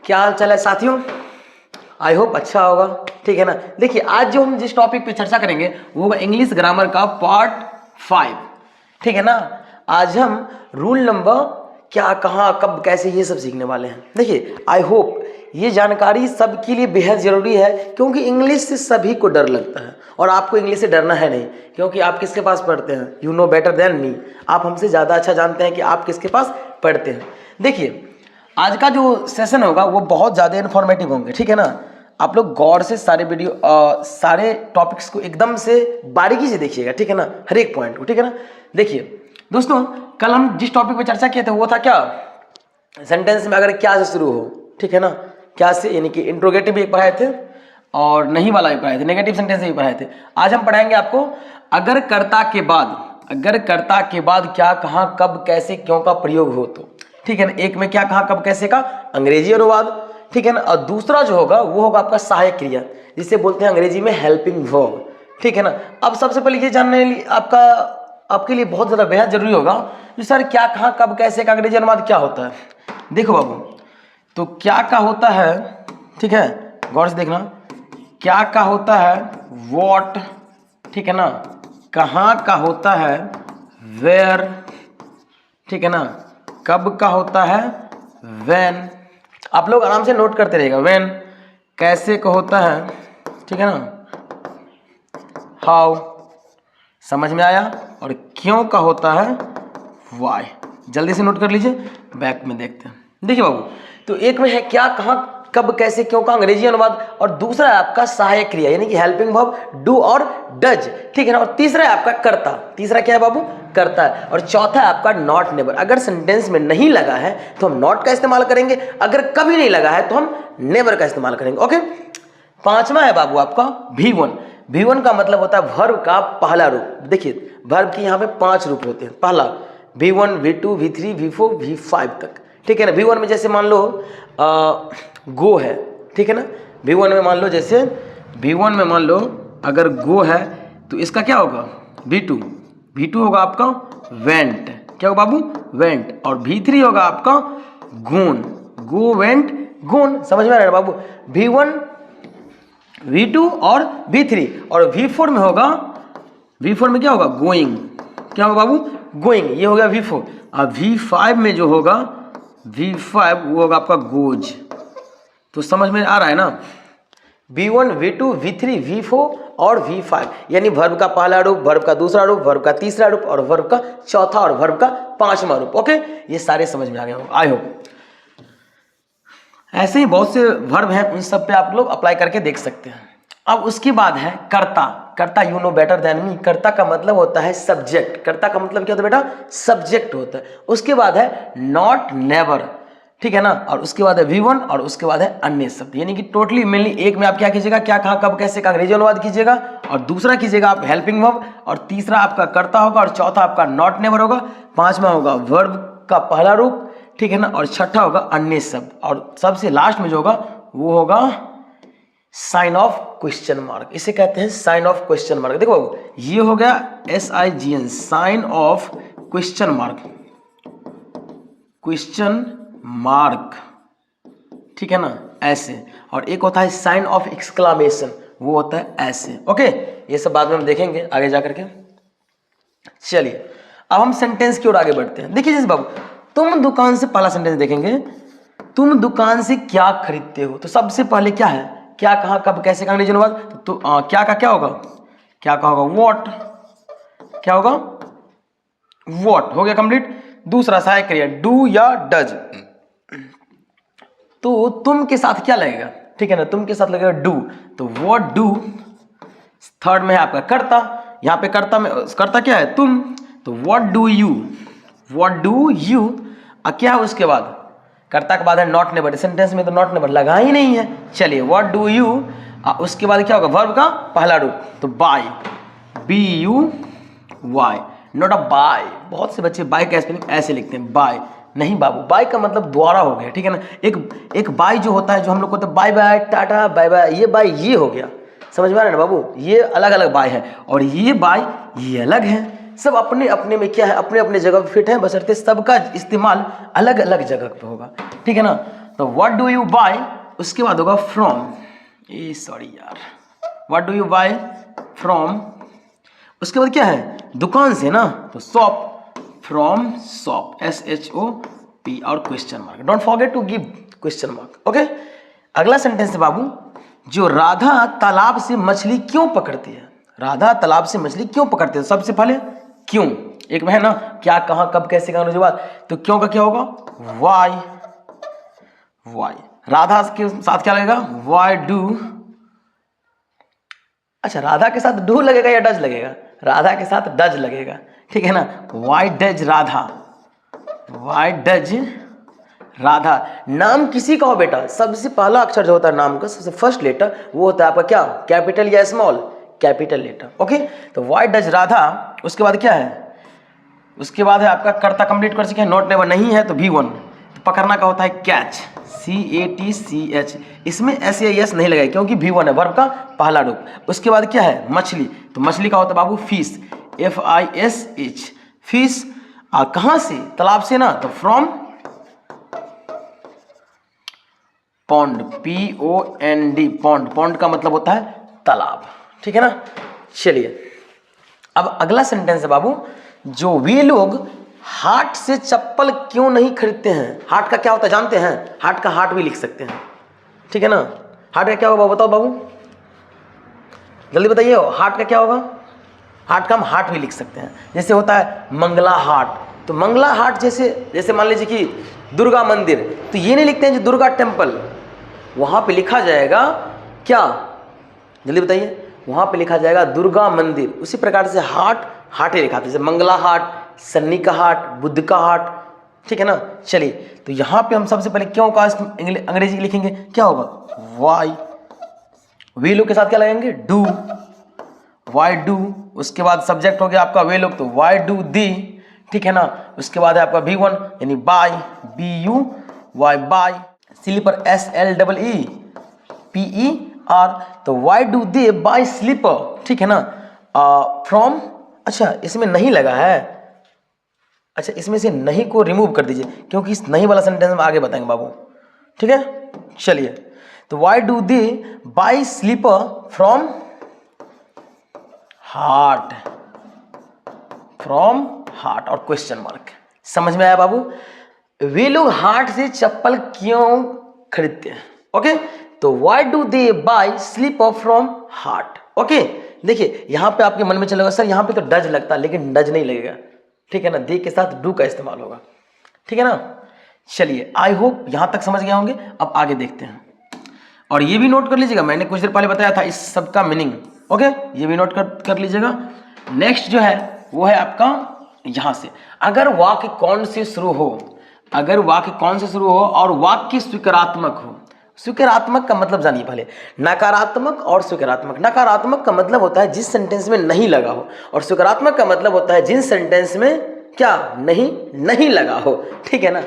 क्या हाल चाल है साथियों? आई होप अच्छा होगा, ठीक है ना। देखिए आज जो हम जिस टॉपिक पे चर्चा करेंगे वो होगा इंग्लिश ग्रामर का पार्ट 5, ठीक है ना। आज हम रूल नंबर क्या, कहाँ, कब, कैसे ये सब सीखने वाले हैं। देखिए आई होप ये जानकारी सबके लिए बेहद ज़रूरी है, क्योंकि इंग्लिश से सभी को डर लगता है और आपको इंग्लिश से डरना है नहीं, क्योंकि आप किसके पास पढ़ते हैं? You know better than me. आप हमसे ज़्यादा अच्छा जानते हैं कि आप किसके पास पढ़ते हैं। देखिए आज का जो सेशन होगा वो बहुत ज़्यादा इन्फॉर्मेटिव होंगे, ठीक है ना। आप लोग गौर से सारे वीडियो सारे टॉपिक्स को एकदम से बारीकी से देखिएगा, ठीक है ना, हर एक पॉइंट को, ठीक है ना। देखिए दोस्तों, कल हम जिस टॉपिक पे चर्चा किए थे वो था क्या, सेंटेंस में अगर क्या से शुरू हो, ठीक है ना। क्या से यानी कि इंट्रोगेटिव भी पढ़ाए थे और नहीं वाला भी पढ़ाए थे, नेगेटिव सेंटेंस भी पढ़ाए थे। आज हम पढ़ाएंगे आपको अगर कर्ता के बाद, अगर कर्ता के बाद क्या, कहाँ, कब, कैसे, क्यों का प्रयोग हो तो, ठीक है ना। एक में क्या, कहाँ, कब, कैसे का अंग्रेजी अनुवाद, ठीक है ना, और दूसरा जो होगा वो होगा आपका सहायक क्रिया, जिसे बोलते हैं अंग्रेजी में हेल्पिंग वर्ब, ठीक है ना। अब सबसे पहले ये जानने लिए आपके लिए बहुत ज़्यादा बेहद जरूरी होगा कि सर क्या, कहाँ, कब, कैसे का अंग्रेजी अनुवाद क्या होता है। देखो बाबू, तो क्या का होता है, ठीक है, गौर से देखना, क्या का होता है व्हाट, ठीक है ना। कहाँ का होता है वेयर, ठीक है ना। कब का होता है व्हेन, आप लोग आराम से नोट करते रहिएगा। व्हेन, कैसे का होता है, ठीक है ना, हाउ, समझ में आया। और क्यों का होता है व्हाई, जल्दी से नोट कर लीजिए, बैक में देखते हैं। देखिए बाबू, तो एक में है क्या, कहाँ, कब, कैसे, क्यों का अंग्रेजी अनुवाद, और दूसरा है आपका सहायक क्रिया यानी कि हेल्पिंग वर्ब डू और डज, ठीक है ना। और तीसरा है आपका कर्ता, तीसरा क्या है बाबू, करता है। और चौथा है आपका नॉट नेवर। अगर सेंटेंस में नहीं लगा है तो हम नॉट का इस्तेमाल करेंगे, अगर कभी नहीं लगा है तो हम नेवर का इस्तेमाल करेंगे, ओके। पांचवा है बाबू आपका V1। V1 का मतलब होता है वर्ब का पहला रूप। देखिए वर्ब के यहाँ पे 5 रूप होते हैं। पहला V1, V2, V3, V4, V5 तक, ठीक है ना। V1 में जैसे मान लो गो है, ठीक है ना। V1 में मान लो, जैसे V1 में मान लो अगर गो है तो इसका क्या होगा V2, V2 होगा आपका वेंट, क्या होगा बाबू वेंट। और V3 होगा आपका गोन, गो वेंट गोन, समझ में आ रहा है बाबू। V1, V2 और V3, और V4 में होगा, V4 में क्या होगा गोइंग, क्या होगा बाबू गोइंग, ये हो गया V4। और V5 में जो होगा V5 वो होगा आपका गोज। तो समझ में आ रहा है ना। V1, V2, V3, V4 और V5 यानी वर्ब का पहला रूप, वर्ब का दूसरा रूप, वर्ब का तीसरा रूप और वर्ब का चौथा और वर्ब का पांचवा रूप, ओके। ये सारे समझ में आ गए हो, आई होप। ऐसे ही बहुत से वर्ब हैं, उन सब पे आप लोग अप्लाई करके देख सकते हैं। अब उसके बाद है कर्ता। कर्ता you know better than me. कर्ता का मतलब होता है सब्जेक्ट। कर्ता का मतलब क्या होता है बेटा, सब्जेक्ट होता है। उसके बाद है नॉट नेवर, ठीक है ना। और उसके बाद है V1 और उसके बाद है अन्य शब्द, यानी कि टोटली मेनली एक में आप क्या कीजिएगा, क्या, कहाँ, कब, कैसे का अंग्रेजी अनुवाद कीजिएगा, और दूसरा कीजिएगा आप हेल्पिंग वर्ब, और तीसरा आपका कर्ता होगा, और चौथा आपका नॉट नेवर होगा, पांचवा होगा वर्ब का पहला रूप, ठीक है ना, और छठा होगा अन्य शब्द, और सबसे लास्ट में जो होगा वो होगा साइन ऑफ क्वेश्चन मार्क। इसे कहते हैं साइन ऑफ क्वेश्चन मार्क। देखो बाबू, ये हो गया SIGN, sign of question mark, question mark, ठीक है ना, ऐसे। और एक होता है साइन ऑफ एक्सक्लामेशन, वो होता है ऐसे, ओके। ये सब बाद में हम देखेंगे आगे जाकर के। चलिए अब हम सेंटेंस की ओर आगे बढ़ते हैं। देखिए जैसे बाबू, तुम दुकान से, पहला सेंटेंस देखेंगे, तुम दुकान से क्या खरीदते हो। तो सबसे पहले क्या है, क्या, कहाँ, कब, कैसे का अंग्रेजी अनुवाद। तो क्या का क्या होगा, क्या का होगा व्हाट, क्या होगा व्हाट, हो गया कंप्लीट। दूसरा सहायक क्रिया डू या डज। तो तुम के साथ क्या लगेगा, ठीक है ना, तुम के साथ लगेगा डू, तो व्हाट डू। थर्ड में है आपका कर्ता, यहाँ पे कर्ता में कर्ता क्या है तुम, तो what do you, what do you. क्या है उसके बाद, कर्ता के बाद है नॉट नेवर। सेंटेंस में तो नॉट नेवर लगा ही नहीं है। चलिए व्हाट डू यू, उसके बाद क्या होगा वर्ब का पहला रूप, तो buy, BUY, not a by. बहुत से बच्चे बाय का स्पेलिंग ऐसे लिखते हैं, बाय नहीं बाबू, बाय का मतलब द्वारा हो गया, ठीक है ना। एक बाय जो होता है, जो हम लोग को तो बाय बाय, टाटा, बाय बाय, ये बाय ये हो गया, समझ में आ रहा है ना बाबू। ये अलग अलग बाय है और ये बाय ये अलग है। सब अपने अपने में क्या है, अपने अपने जगह पे फिट है, बशर्ते सबका इस्तेमाल अलग अलग जगह पे होगा, ठीक है ना। तो व्हाट डू यू बाय, उसके बाद होगा फ्रॉम, सॉरी यार, what do you buy from, उसके बाद क्या है, दुकान से ना, तो शॉप, फ्रॉम शॉप, SHOP और question mark, don't forget to give question mark, okay. अगला सेंटेंस है बाबू, जो राधा तालाब से मछली क्यों पकड़ती है, राधा तालाब से मछली क्यों पकड़ती है, सबसे पहले क्यों, एक में है ना क्या, कहाँ, कब, कैसे, कहाँ, के बाद तो क्यों का क्या होगा, वाई, वाई, राधा के साथ क्या लगेगा, वाई डू, अच्छा राधा के साथ डू लगेगा या डज लगेगा, राधा के साथ डज लगेगा, ठीक है ना, why does Radha, why does Radha, नाम किसी का हो बेटा, सबसे पहला अक्षर जो होता है नाम का, सबसे फर्स्ट लेटर वो होता है आपका क्या, कैपिटल या स्मॉल, कैपिटल लेटर, ओके। तो वाई डज राधा, उसके बाद क्या है, उसके बाद है आपका कर्ता, कंप्लीट कर चुके हैं, नॉट नेवर नहीं है तो V1, तो पकड़ना का होता है कैच, CATCH, इसमें SAS नहीं लगेगा क्योंकि V1 है, वर्ब का पहला रूप। उसके बाद क्या है, मछली, तो मछली का होता है बाबू फिश, FISH, फिश, कहाँ से, तालाब से ना, तो from pond, POND, pond, pond का मतलब होता है तालाब, ठीक है ना। चलिए अब अगला सेंटेंस है बाबू, जो वे लोग हाट से चप्पल क्यों नहीं खरीदते हैं, हाट का क्या होता है जानते हैं, हाट का हाट भी लिख सकते हैं, ठीक है ना, हाट का क्या होगा बताओ बाबू, जल्दी बताइए, हाट का क्या होगा, हाट का हम हाट भी लिख सकते हैं, जैसे होता है मंगला हाट, तो मंगला हाट जैसे मान लीजिए कि दुर्गा मंदिर, तो ये नहीं लिखते हैं जो दुर्गा टेम्पल, वहाँ पे लिखा जाएगा क्या, जल्दी बताइए, वहाँ पे लिखा जाएगा दुर्गा मंदिर, उसी प्रकार से हाट, हाटे लिखा था, जैसे मंगला हाट, सन्नी का हाट, बुद्ध का हाट, ठीक है ना। चलिए तो यहाँ पे हम सबसे पहले क्यों का अंग्रेजी लिखेंगे, क्या होगा, वाई, वे लोग के साथ क्या लगेंगे, डू, वाई डू, उसके बाद सब्जेक्ट हो गया आपका वे लोग, तो वाई डू दी, ठीक है ना। उसके बाद है आपका V1 यानी buy, BUY buy, sleeper SLEEPER, तो why do they buy sleeper, ठीक है ना। फ्रॉम, अच्छा इसमें नहीं लगा है, अच्छा इसमें से नहीं को रिमूव कर दीजिए क्योंकि इस नहीं वाला सेंटेंस में आगे बताएंगे बाबू, ठीक है। चलिए तो why do they buy sleeper from heart, from heart और क्वेश्चन मार्क, समझ में आया बाबू, वे लोग हार्ट से चप्पल क्यों खरीदते हैं, ओके। तो why do they buy sleeper from heart, okay. देखिए यहाँ पे आपके मन में चलेगा सर यहाँ पे तो डज लगता है, लेकिन डज नहीं लगेगा, ठीक है ना, दे के साथ डू का इस्तेमाल होगा, ठीक है ना। चलिए आई होप यहाँ तक समझ गए होंगे, अब आगे देखते हैं, और ये भी नोट कर लीजिएगा, मैंने कुछ देर पहले बताया था इस सब का मीनिंग, ओके, ये भी नोट कर लीजिएगा। नेक्स्ट जो है वो है आपका यहाँ से, अगर वाक्य कौन से शुरू हो, अगर वाक्य कौन से शुरू हो और वाक्य स्वीकारात्मक हो, स्वीकारात्मक का मतलब जानिए पहले, नकारात्मक और स्वीकारात्मक, नकारात्मक का मतलब होता है जिस सेंटेंस में नहीं लगा हो, और स्वीकारात्मक का मतलब होता है जिन सेंटेंस में क्या नहीं लगा हो, ठीक है ना।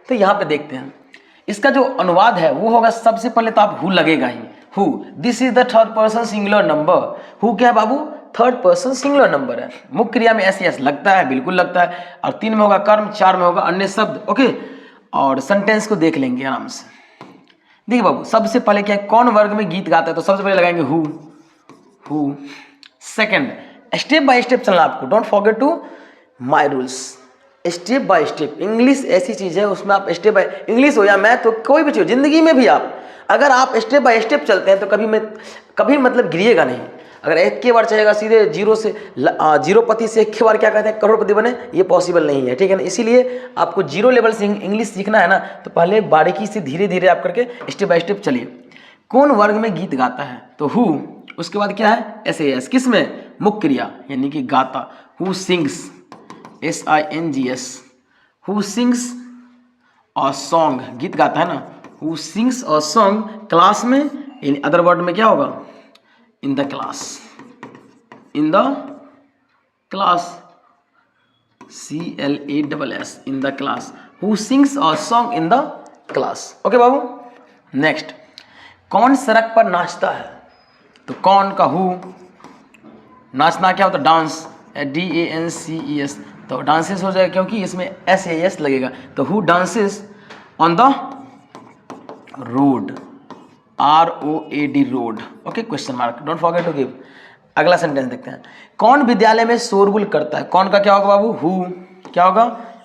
तो यहाँ पे देखते हैं इसका जो अनुवाद है वो होगा, सबसे पहले तो आप हु लगेगा ही, who, this is the third person singular number, who क्या है बाबू, थर्ड पर्सन सिंगुलर नंबर है, मुख्य क्रिया में SES लगता है, बिल्कुल लगता है, और 3 में होगा कर्म, 4 में होगा अन्य शब्द, ओके। और सेंटेंस को देख लेंगे आराम से। देखिए बाबू सबसे पहले क्या है, कौन वर्ग में गीत गाता है, तो सबसे पहले लगाएंगे who. Second, step by step चलना आपको, don't forget to my rules, step by step. English ऐसी चीज है उसमें आप स्टेप बाय, इंग्लिश हो या मैथ तो कोई भी चीज जिंदगी में भी आप अगर आप स्टेप बाय स्टेप चलते हैं तो कभी मतलब गिरिएगा नहीं। अगर एक के बार चलेगा सीधे जीरोपति से एक के बार क्या कहते हैं करोड़पति बने, ये पॉसिबल नहीं है, ठीक है ना। इसीलिए आपको जीरो लेवल से इंग्लिश सीखना है ना, तो पहले बारीकी से धीरे धीरे आप करके स्टेप बाय स्टेप चलिए। कौन वर्ग में गीत गाता है, तो हु, उसके बाद क्या है SAS, किस में, मुख्य क्रिया यानी कि गाता, who sings, SINGS, who sings और सॉन्ग, गीत गाता है ना, हु सिंग्स और सॉन्ग, क्लास में इन अदर वर्ड में क्या होगा, in the class, in the class, CLASS, in the class, who sings और song in the class, okay बाबू। नेक्स्ट, कौन सड़क पर नाचता है, तो कौन का हु, नाचना क्या होता है, डांस, DANCES, तो डांसेस हो जाएगा क्योंकि इसमें SAS लगेगा, तो who dances on the road, ROAD road, okay, question mark, don't forget to give. अगला सेंटेंस देखते हैं, कौन विद्यालय में शोरगुल करता है? कौन का क्या होगा बाबू? हु। क्या होगा?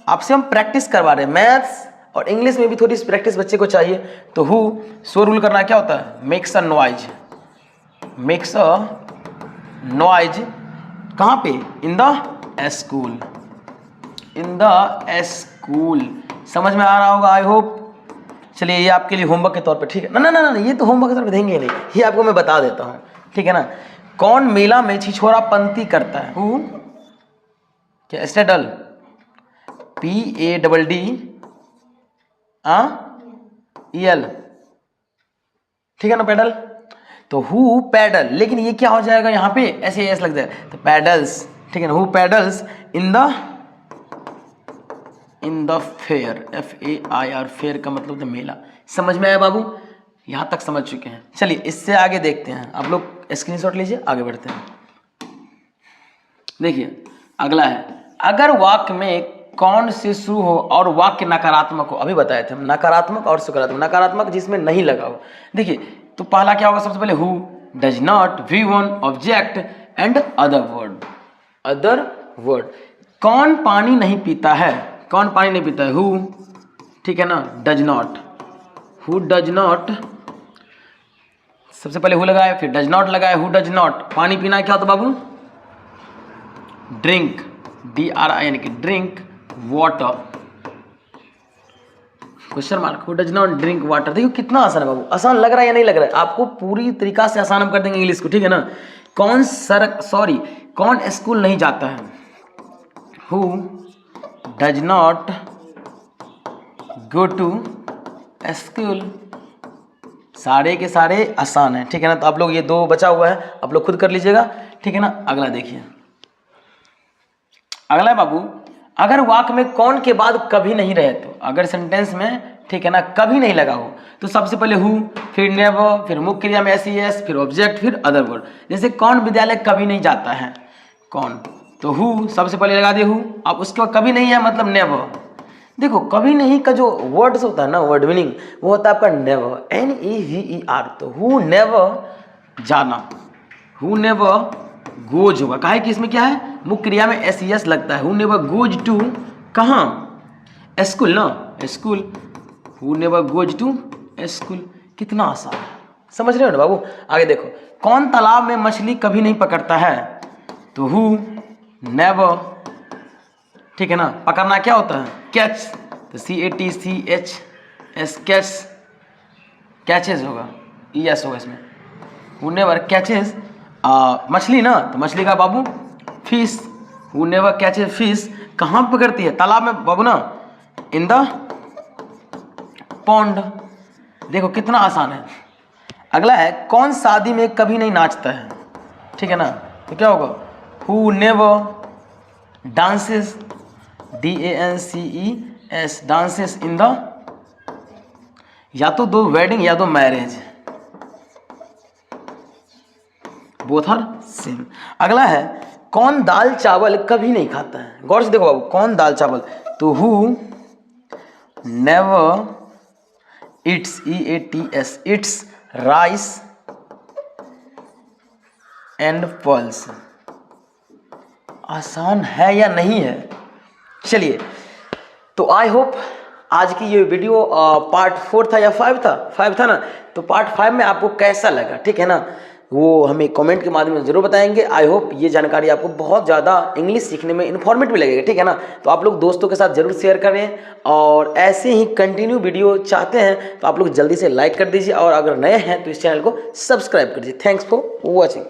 आपसे हम प्रैक्टिस करवा रहे हैं, मैथ्स और इंग्लिश में भी थोड़ी सी प्रैक्टिस बच्चे को चाहिए। तो हु, शोरगुल करना क्या होता है? Makes a noise, makes a noise, कहाँ पे? In the school, in the school. समझ में आ रहा होगा आई होप। चलिए ये आपके लिए होमवर्क के तौर पे, ठीक है ना? ना ये तो होमवर्क के तौर पे देंगे नहीं, ये आपको मैं बता देता हूँ, ठीक है ना? कौन मेला में छिछोरा पंती करता है? हु, क्या? स्टेडल, PADD EL, ठीक है ना? पेडल। तो हु पैडल, लेकिन ये क्या हो जाएगा यहाँ पे? ऐसे एस लग जाए तो पैडल्स, ठीक है ना? Who paddles in the fair, FAIR, fair का मतलब तो मेला। समझ में आया बाबू? यहाँ तक समझ चुके हैं। चलिए इससे आगे देखते हैं, आप लोग स्क्रीनशॉट लीजिए, आगे बढ़ते हैं। देखिए अगला है, अगर वाक्य में कौन से शुरू हो और वाक्य नकारात्मक हो। अभी बताए थे हम, नकारात्मक और सकारात्मक। नकारात्मक जिसमें नहीं लगा हो। देखिए तो पहला क्या होगा? सबसे पहले who, does not, V1, object and other word, other word. कौन पानी नहीं पीता है? कौन पानी नहीं पीता है? हु, ठीक है ना? Does not, who does not, सबसे पहले हु लगाए, फिर डज नॉट लगाए, हु डज नॉट। पानी पीना क्या होता बाबू? Drink, DRINK, drink water, question mark. Who does not drink water. देखो कितना आसान है बाबू, आसान लग रहा है या नहीं लग रहा है आपको? पूरी तरीका से आसान हम कर देंगे इंग्लिश को, ठीक है ना? कौन कौन स्कूल नहीं जाता है? Who does not go to school. सारे के सारे आसान है, ठीक है ना? तो आप लोग ये दो बचा हुआ है, आप लोग खुद कर लीजिएगा, ठीक है ना? अगला देखिए, अगला है बाबू, अगर वाक्य में कौन के बाद कभी नहीं रहे तो, अगर सेंटेंस में, ठीक है ना, कभी नहीं लगा हो तो सबसे पहले हु, फिर नेवर, फिर मुख्य क्रिया में SES, फिर ऑब्जेक्ट, फिर अदर वर्ड। जैसे कौन विद्यालय कभी नहीं जाता है? कौन, तो हु सबसे पहले लगा दे हु। अब उसके बाद कभी नहीं है मतलब नेवर। देखो कभी नहीं का जो वर्ड्स होता है ना, वर्ड मीनिंग, वो होता है आपका नेवर, NEVER। तो हु नेवर जाना, हु नेवर गोज होगा, काहे कि इसमें क्या है? मुख्य क्रिया में SES लगता है। हु नेवर गोज टू, कहाँ? स्कूल ना, school. Who never goes to school. कितना आसान है, समझ रहे हो ना बाबू? आगे देखो, कौन तालाब में मछली कभी नहीं पकड़ता है? तो हु नेवर, ठीक है ना? पकड़ना क्या होता है? कैच, तो CATCHS, कैच, कैचेस होगा, ES होगा इसमें। हु नेवर कैचेस मछली ना, तो मछली का बाबू fish. Who never catches fish, कहाँ पकड़ती है? तालाब में बाबू ना, इन द पॉन्ड। देखो कितना आसान है। अगला है, कौन शादी में कभी नहीं नाचता है? ठीक है ना? तो क्या होगा? Who never dances, DANCES, dances in the, या तो दो वेडिंग या तो मैरिज, बोथ आर सेम। अगला है, कौन दाल चावल कभी नहीं खाता है? गौर से देखो बाबू, कौन दाल चावल? तो who never it's, EATS, it's rice and pulse. आसान है या नहीं है? चलिए, तो आई होप आज की ये वीडियो पार्ट 4 था या 5 था? 5 था ना? तो पार्ट 5 में आपको कैसा लगा, ठीक है ना, वो हमें कमेंट के माध्यम से जरूर बताएंगे। आई होप ये जानकारी आपको बहुत ज़्यादा इंग्लिश सीखने में इन्फॉर्मेटिव लगेगा, ठीक है ना? तो आप लोग दोस्तों के साथ जरूर शेयर करें, और ऐसे ही कंटिन्यू वीडियो चाहते हैं तो आप लोग जल्दी से लाइक कर दीजिए, और अगर नए हैं तो इस चैनल को सब्सक्राइब कर दीजिए। Thanks for watching.